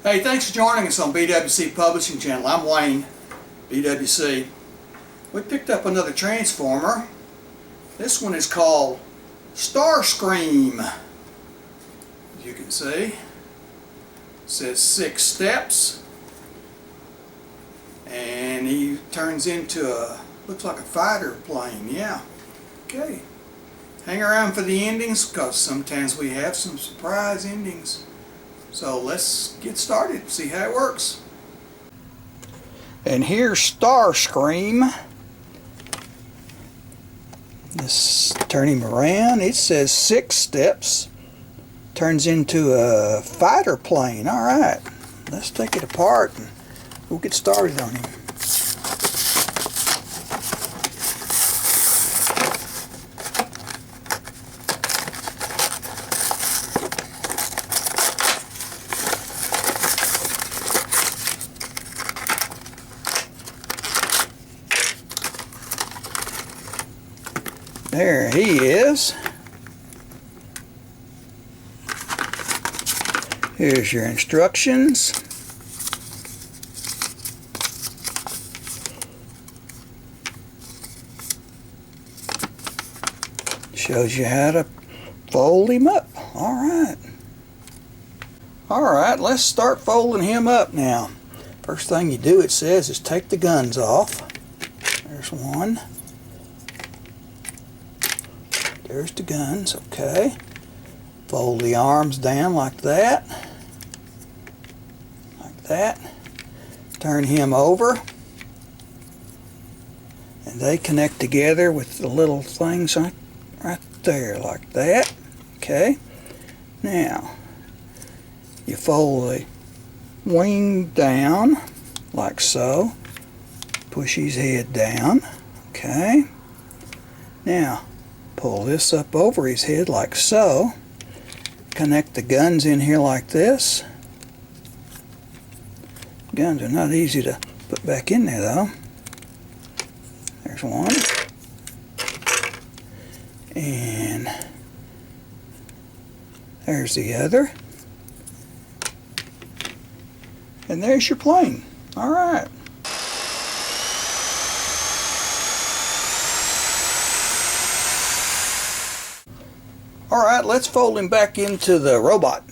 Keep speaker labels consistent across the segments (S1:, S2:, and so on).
S1: Hey, thanks for joining us on BWC Publishing Channel. I'm Wayne, BWC. We picked up another Transformer. This one is called Starscream. As you can see, it says 6 steps. And he turns into looks like a fighter plane, yeah. Okay. Hang around for the endings because sometimes we have some surprise endings. So let's get started, see how it works. And here's Starscream. Let's turn him around. It says 6 steps. Turns into a fighter plane. Alright, let's take it apart and we'll get started on him. There he is. Here's your instructions. Shows you how to fold him up. Alright. Alright, let's start folding him up now. First thing you do, it says, is take the guns off. There's one. There's the guns, okay. Fold the arms down like that. Like that. Turn him over. And they connect together with the little things right there, like that. Okay. Now, you fold the wing down, like so. Push his head down. Okay. Now, pull this up over his head like so. Connect the guns in here like this. Guns are not easy to put back in there though. There's one. And there's the other. And there's your plane. Alright. Alright, let's fold him back into the robot.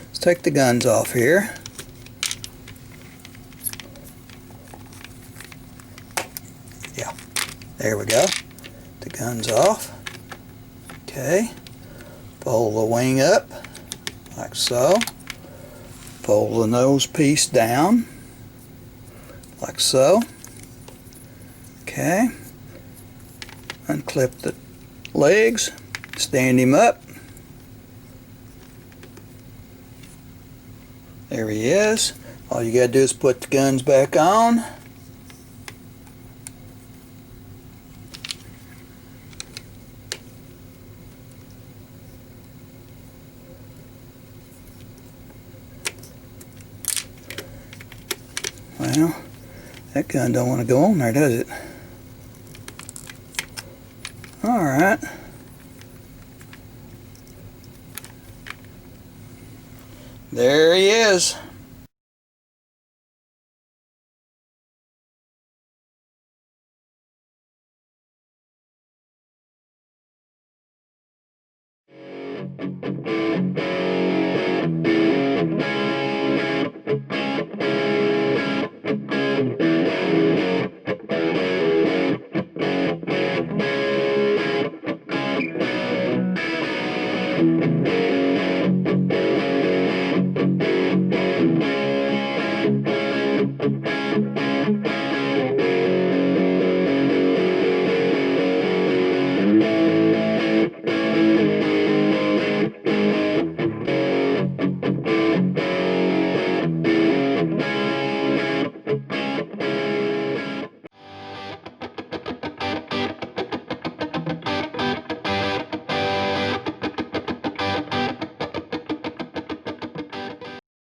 S1: Let's take the guns off here. Yeah, there we go. The guns off. Okay. Fold the wing up, like so. Fold the nose piece down, like so. Okay. Unclip the legs. Stand him up. There he is. All you gotta do is put the guns back on. Well, that gun don't want to go on there, does it? Alright. There he is.